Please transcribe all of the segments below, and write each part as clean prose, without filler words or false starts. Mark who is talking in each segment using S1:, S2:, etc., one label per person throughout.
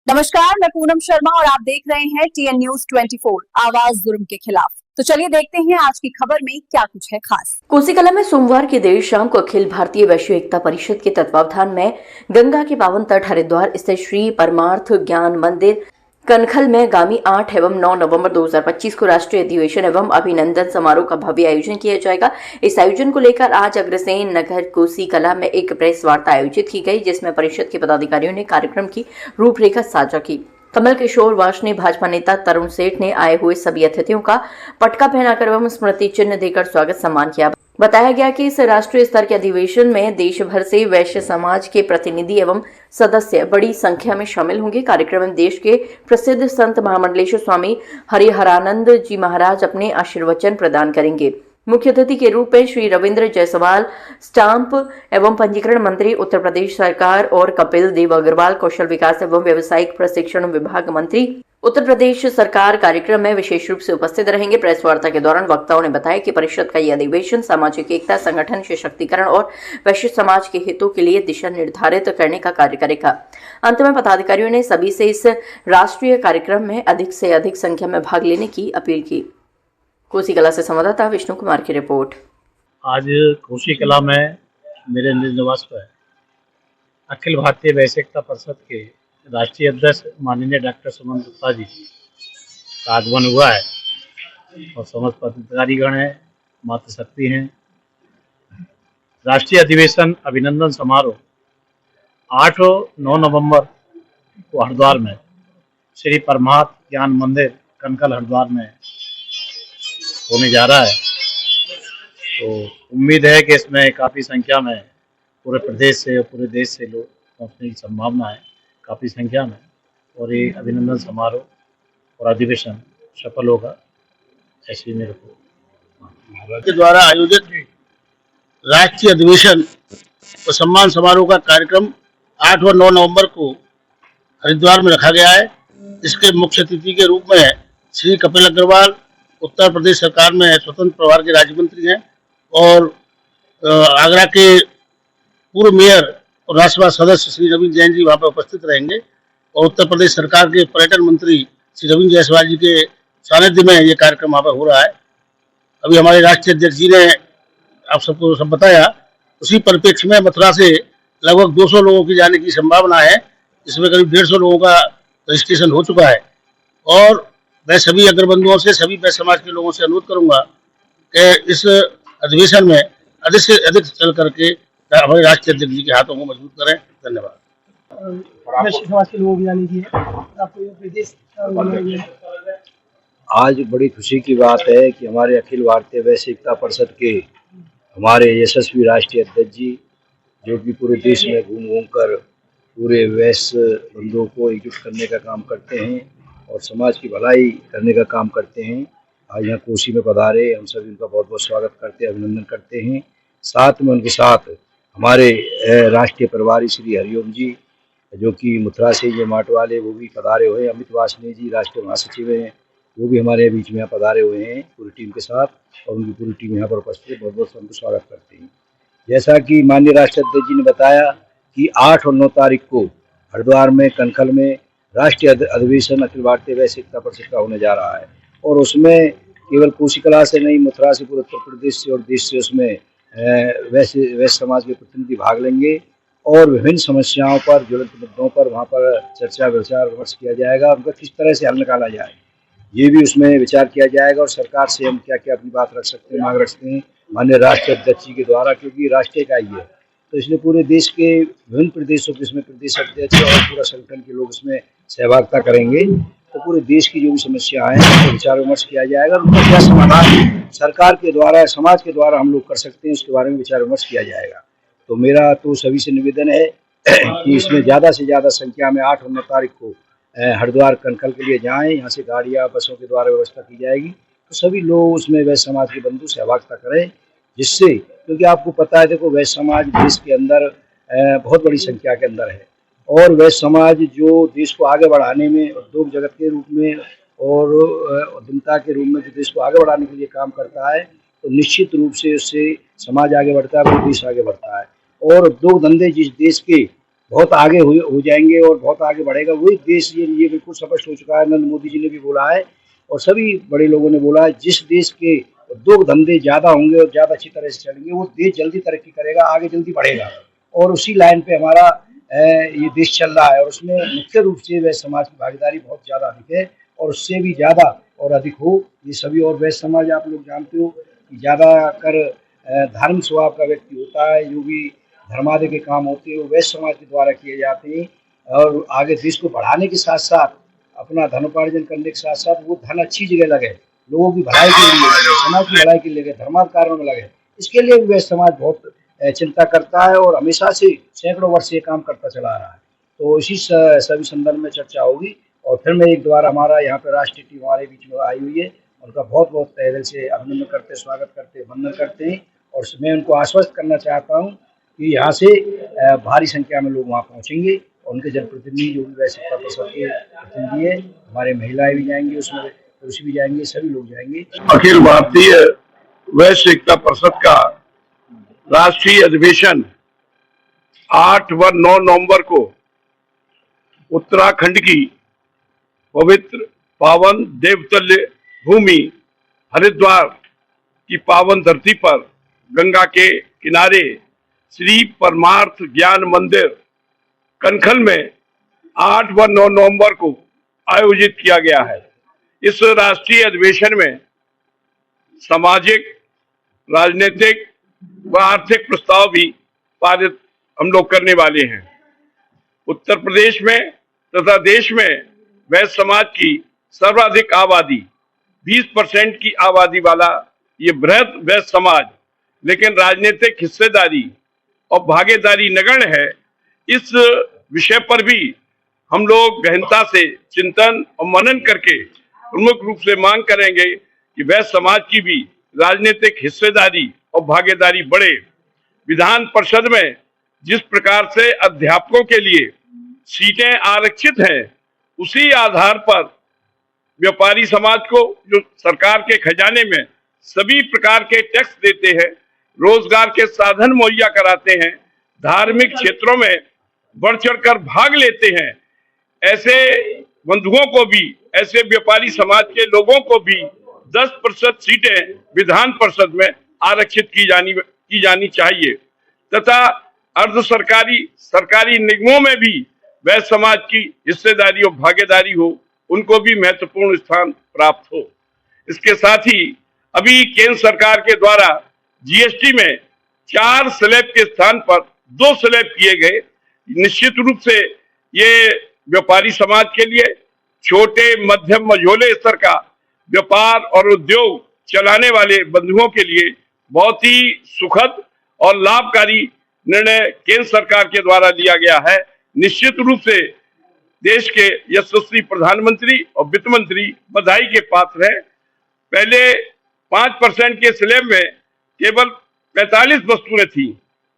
S1: नमस्कार, मैं पूनम शर्मा और आप देख रहे हैं TN News 24 आवाज जुर्म के खिलाफ। तो चलिए देखते हैं आज की खबर में क्या कुछ है खास।
S2: कोसीकला में सोमवार की देर शाम को अखिल भारतीय वैश्व एकता परिषद के तत्वावधान में गंगा के पावन तट हरिद्वार स्थित श्री परमार्थ ज्ञान मंदिर कनखल में आगामी 8 एवं 9 नवंबर 2025 को राष्ट्रीय अधिवेशन एवं अभिनंदन समारोह का भव्य आयोजन किया जाएगा। इस आयोजन को लेकर आज अग्रसेन नगर कोसीकला में एक प्रेस वार्ता आयोजित की गई, जिसमें परिषद के पदाधिकारियों ने कार्यक्रम की रूपरेखा साझा की। कमल किशोर वार्ष्णेय भाजपा नेता तरुण सेठ ने आए हुए सभी अतिथियों का पटका पहनाकर एवं स्मृति चिन्ह देकर स्वागत सम्मान किया। बताया गया कि इस राष्ट्रीय स्तर के अधिवेशन में देश भर से वैश्य समाज के प्रतिनिधि एवं सदस्य बड़ी संख्या में शामिल होंगे। कार्यक्रम में देश के प्रसिद्ध संत महामंडलेश्वर स्वामी हरिहरानंद जी महाराज अपने आशीर्वचन प्रदान करेंगे। मुख्य अतिथि के रूप में श्री रविंद्र जायसवाल, स्टाम्प एवं पंजीकरण मंत्री उत्तर प्रदेश सरकार, और कपिल देव अग्रवाल, कौशल विकास एवं व्यावसायिक प्रशिक्षण विभाग मंत्री उत्तर प्रदेश सरकार, कार्यक्रम में विशेष रूप से उपस्थित रहेंगे। प्रेस वार्ता के दौरान वक्ताओं ने बताया कि परिषद का यह अधिवेशन सामाजिक एकता, संगठन सशक्तिकरण और वैश्विक समाज के हितों के लिए दिशा निर्धारित करने का कार्य करेगा। अंत में पदाधिकारियों ने सभी से इस राष्ट्रीय कार्यक्रम में अधिक से अधिक संख्या में भाग लेने की अपील की। कोसीकला से संवाददाता विष्णु कुमार की रिपोर्ट।
S3: आज कोसीकला में मेरे निज निवास पर अखिल भारतीय वैश्य एकता परिषद के राष्ट्रीय अध्यक्ष माननीय डॉक्टर सुमन गुप्ता जी का आगमन हुआ है और समस्त पदाधिकारीगण हैं, मातृशक्ति हैं। राष्ट्रीय अधिवेशन अभिनंदन समारोह 8 और 9 नवंबर को हरिद्वार में श्री परमार्थ ज्ञान मंदिर कनखल हरिद्वार में होने जा रहा है। तो उम्मीद है कि इसमें काफ़ी संख्या में पूरे प्रदेश से और पूरे देश से लोग पहुँचने की संभावना है काफ़ी संख्या में, और ये अभिनंदन समारोह और अधिवेशन सफल होगा, ऐसी मेरे को
S4: के द्वारा आयोजित राष्ट्रीय अधिवेशन और सम्मान समारोह का कार्यक्रम 8 और 9 नवंबर को हरिद्वार में रखा गया है। इसके मुख्य अतिथि के रूप में श्री कपिल अग्रवाल, उत्तर प्रदेश सरकार में स्वतंत्र प्रभार के राज्य मंत्री हैं, और आगरा के पूर्व मेयर और राज्यसभा सदस्य श्री रविंद्र जैन जी वहाँ पर उपस्थित रहेंगे, और उत्तर प्रदेश सरकार के पर्यटन मंत्री श्री रविंद्र जायसवाल जी के सानिध्य में ये कार्यक्रम वहाँ पर हो रहा है। अभी हमारे राष्ट्रीय अध्यक्ष जी ने आप सबको सब बताया, उसी परिप्रेक्ष्य में मथुरा से लगभग 200 लोगों की जाने की संभावना है, जिसमें करीब 150 लोगों का रजिस्ट्रेशन हो चुका है। और मैं सभी अग्रबंधुओं से, सभी वैश्य समाज के लोगों से अनुरोध करूंगा कि इस अधिवेशन में अधिक से अधिक चल करके हमारे राष्ट्रीय अध्यक्ष जी के हाथों को मजबूत करें। धन्यवाद।
S5: वैश्य समाज के लोगों की जाने की
S6: आज बड़ी खुशी की बात है कि हमारे अखिल भारतीय वैश्य एकता परिषद के हमारे यशस्वी राष्ट्रीय अध्यक्ष जी, जो कि पूरे देश में घूम कर पूरे वैश्य बंधुओं को एकजुट करने का काम करते हैं और समाज की भलाई करने का काम करते हैं, आज यहाँ कोसी में पधारे। हम सभी उनका बहुत बहुत स्वागत करते हैं, अभिनंदन करते हैं। साथ में उनके साथ हमारे राष्ट्रीय प्रभारी श्री हरिओम जी, जो कि मथुरा से ये माट वाले, वो भी पधारे हुए हैं। अमित वासने जी राष्ट्रीय महासचिव हैं, वो भी हमारे बीच में यहाँ पधारे हुए हैं पूरी टीम के साथ, और उनकी पूरी टीम यहाँ पर उपस्थित है। बहुत बहुत उनको स्वागत करते हैं। जैसा कि माननीय राष्ट्रीय अध्यक्ष जी ने बताया कि 8 और 9 तारीख को हरिद्वार में कनखल में राष्ट्रीय अधिवेशन अखिल भारतीय वैश्य एकता परिषद का होने जा रहा है, और उसमें केवल कोसीकला से नहीं, मथुरा से, पूरे उत्तर प्रदेश से और देश से उसमें वैश्य समाज के प्रतिनिधि भाग लेंगे, और विभिन्न समस्याओं पर, ज्वलंत मुद्दों पर वहाँ पर चर्चा विचार विमर्श किया जाएगा। उनका किस तरह से हल निकाला जाए, ये भी उसमें विचार किया जाएगा, और सरकार से हम क्या क्या अपनी बात रख सकते हैं, मांग रखते हैं माननीय राष्ट्रीय अध्यक्ष जी के द्वारा, क्योंकि राष्ट्रीय इकाई है, तो इसलिए पूरे देश के विभिन्न प्रदेशों के इसमें प्रदेश अध्यक्ष और पूरा संगठन के लोग इसमें सहभागिता करेंगे। तो पूरे देश की जो भी समस्या है उसको विचार विमर्श किया जाएगा, उनका क्या समाधान सरकार के द्वारा, समाज के द्वारा हम लोग कर सकते हैं, उसके बारे में विचार विमर्श किया जाएगा। तो मेरा तो सभी से निवेदन है कि इसमें ज़्यादा से ज़्यादा संख्या में 8 और 9 तारीख को हरिद्वार कनखल के लिए जाएं। यहाँ से गाड़ियाँ, बसों के द्वारा व्यवस्था की जाएगी, तो सभी लोग उसमें वैश्य समाज के बंधु सहभागिता करें, जिससे, क्योंकि आपको पता है, देखो वैश्य समाज देश के अंदर बहुत बड़ी संख्या के अंदर है, और वैश्य समाज जो देश को आगे बढ़ाने में, उद्योग जगत के रूप में और उद्यमिता के रूप में जो देश को आगे बढ़ाने के लिए काम करता है, तो निश्चित रूप से उससे समाज आगे बढ़ता है, पूरा देश आगे बढ़ता है। और उद्योग धंधे जिस देश के बहुत आगे हो जाएंगे और बहुत आगे बढ़ेगा। वही देश ये बिल्कुल स्पष्ट हो चुका है। नरेंद्र मोदी जी ने भी बोला है और सभी बड़े लोगों ने बोला है, जिस देश के उद्योग धंधे ज़्यादा होंगे और ज़्यादा अच्छी तरह से चलेंगे वो देश जल्दी तरक्की करेगा, आगे जल्दी बढ़ेगा। और उसी लाइन पे हमारा ये देश चल रहा है और उसमें मुख्य रूप से वैश्य समाज की भागीदारी बहुत ज़्यादा अधिक है और उससे भी ज़्यादा और अधिक हो ये सभी। और वैश्य समाज आप लोग जानते हो कि ज़्यादा कर धार्मिक स्वभाव का व्यक्ति होता है, जो भी धर्मादि के काम होते हैं वो वैश्य समाज के द्वारा किए जाते हैं। और आगे देश को बढ़ाने के साथ साथ अपना धनोपार्जन करने के साथ साथ वो धन अच्छी जगह लगे, लोगों की भलाई के लिए लगे, समाज की भलाई के लिए लगे, धर्मार्थ कार्यों में लगे, इसके लिए भी वैश्य समाज बहुत चिंता करता है और हमेशा से सैकड़ों वर्ष ये काम करता चला आ रहा है। तो इसी सभी संदर्भ में चर्चा होगी। और फिर मैं एक बार हमारा यहाँ पे राष्ट्रीय टीम हमारे बीच में आई हुई है, उनका बहुत बहुत तहे दिल से अभिनंदन करते, स्वागत करते, वंदन करते हैं। और मैं उनको आश्वस्त करना चाहता हूँ कि यहाँ से भारी संख्या में लोग वहाँ पहुँचेंगे और उनके जनप्रतिनिधि जो भी वैश्य एकता परिषद के प्रतिनिधि है, हमारे महिलाएं भी जाएंगी, उसमें पुरुष भी जाएंगे, सभी लोग जाएंगे।
S5: अखिल भारतीय वैश्य एकता परिषद का राष्ट्रीय अधिवेशन 8 व 9 नवंबर को उत्तराखंड की पवित्र पावन देवतल्य भूमि हरिद्वार की पावन धरती पर गंगा के किनारे श्री परमार्थ ज्ञान मंदिर कनखल में 8 व 9 नवंबर को आयोजित किया गया है। इस राष्ट्रीय अधिवेशन में सामाजिक, राजनीतिक व आर्थिक प्रस्ताव भी पारित हम लोग करने वाले हैं। उत्तर प्रदेश में तथा देश में वैश्य समाज की सर्वाधिक आबादी 20% की आबादी वाला ये बृहद वैश्य समाज, लेकिन राजनीतिक हिस्सेदारी और भागीदारी नगण्य है। इस विषय पर भी हम लोग गहनता से चिंतन और मनन करके प्रमुख रूप से मांग करेंगे कि वैश्य समाज की भी राजनीतिक हिस्सेदारी और भागीदारी बढ़े। विधान परिषद में जिस प्रकार से अध्यापकों के लिए सीटें आरक्षित हैं, उसी आधार पर व्यापारी समाज को जो सरकार के खजाने में सभी प्रकार के टैक्स देते हैं, रोजगार के साधन मुहैया कराते हैं, धार्मिक क्षेत्रों में बढ़ चढ़कर भाग लेते हैं, ऐसे बंधुओं को भी, ऐसे व्यापारी समाज के लोगों को भी 10% सीटें विधान परिषद में आरक्षित की जानी चाहिए तथा अर्ध सरकारी, सरकारी निगमों में भी वैश्य समाज की हिस्सेदारी और भागीदारी हो, उनको भी महत्वपूर्ण स्थान प्राप्त हो। इसके साथ ही अभी केंद्र सरकार के द्वारा जीएसटी में 4 स्लैब के स्थान पर 2 स्लैब किए गए। निश्चित रूप से ये व्यापारी समाज के लिए, छोटे मध्यम मझोले स्तर का व्यापार और उद्योग चलाने वाले बंधुओं के लिए बहुत ही सुखद और लाभकारी निर्णय केंद्र सरकार के द्वारा लिया गया है। निश्चित रूप से देश के यशस्वी प्रधानमंत्री और वित्त मंत्री बधाई के पात्र हैं। पहले 5% के स्लैब में केवल 45 वस्तुएं थी,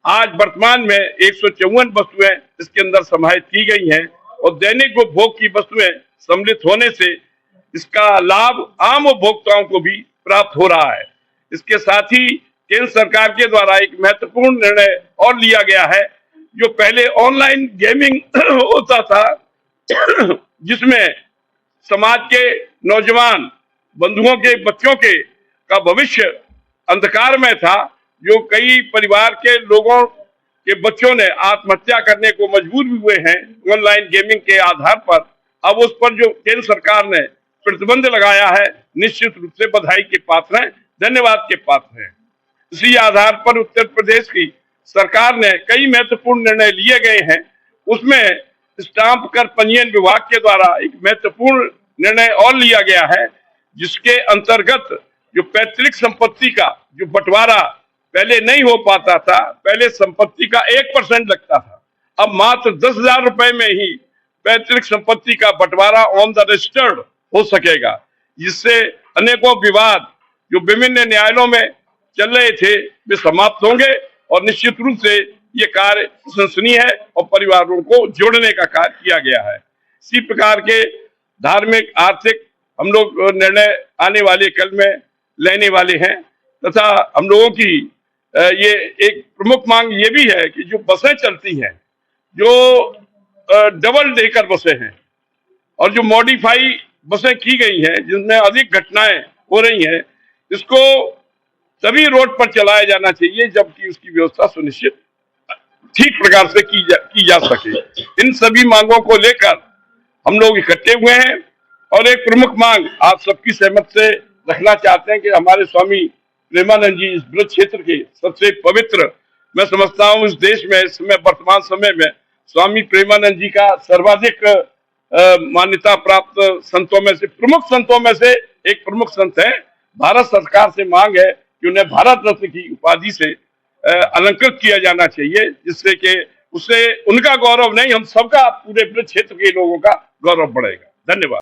S5: आज वर्तमान में 154 वस्तुएं इसके अंदर समाहित की गई हैं और दैनिक उपभोग की वस्तुएं सम्मिलित होने से इसका लाभ आम उपभोक्ताओं को भी प्राप्त हो रहा है। इसके साथ ही केंद्र सरकार के द्वारा एक महत्वपूर्ण निर्णय और लिया गया है। जो पहले ऑनलाइन गेमिंग होता था, जिसमें समाज के नौजवान बंधुओं के बच्चों का भविष्य अंधकार में था, जो कई परिवार के लोगों के बच्चों ने आत्महत्या करने को मजबूर भी हुए हैं ऑनलाइन गेमिंग के आधार पर। अब उस पर जो केंद्र सरकार ने प्रतिबंध लगाया है, निश्चित रूप से बधाई के पात्र हैं, धन्यवाद के पात्र हैं। इसी आधार पर उत्तर प्रदेश की सरकार ने कई महत्वपूर्ण निर्णय लिए गए हैं। उसमें स्टाम्प कर पंजीयन विभाग के द्वारा एक महत्वपूर्ण निर्णय और लिया गया है, जिसके अंतर्गत जो पैतृक संपत्ति का जो बंटवारा पहले नहीं हो पाता था, पहले संपत्ति का 1% लगता था, अब मात्र 10,000 रुपए में ही पैतृक संपत्ति का बंटवारा ऑन द रजिस्टर्ड हो सकेगा, जिससे अनेकों विवाद जो विभिन्न न्यायालयों में चल रहे थे वे समाप्त होंगे और निश्चित रूप से ये कार्य प्रशंसनीय है और परिवारों को जोड़ने का कार्य किया गया है। इसी प्रकार के धार्मिक, आर्थिक हम लोग निर्णय आने वाले कल में लेने वाले हैं तथा हम लोगों की ये एक प्रमुख मांग ये भी है कि जो बसें चलती हैं जो डबल डेकर बसें हैं और जो मॉडिफाई बसें की गई हैं जिनमें अधिक घटनाएं हो रही हैं, इसको तभी रोड पर चलाया जाना चाहिए जबकि उसकी व्यवस्था सुनिश्चित ठीक प्रकार से की जा सके। इन सभी मांगों को लेकर हम लोग इकट्ठे हुए हैं और एक प्रमुख मांग आप सबकी सहमत से रखना चाहते हैं कि हमारे स्वामी प्रेमानंद जी इस ब्रज क्षेत्र के सबसे पवित्र, मैं समझता हूँ इस देश में इस समय वर्तमान समय में स्वामी प्रेमानंद जी का सर्वाधिक मान्यता प्राप्त संतों में से, प्रमुख संतों में से एक प्रमुख संत है। भारत सरकार से मांग है कि उन्हें भारत रत्न की उपाधि से अलंकृत किया जाना चाहिए, जिससे कि उससे उनका गौरव नहीं, हम सबका, पूरे ब्रज क्षेत्र के लोगों का गौरव बढ़ेगा। धन्यवाद।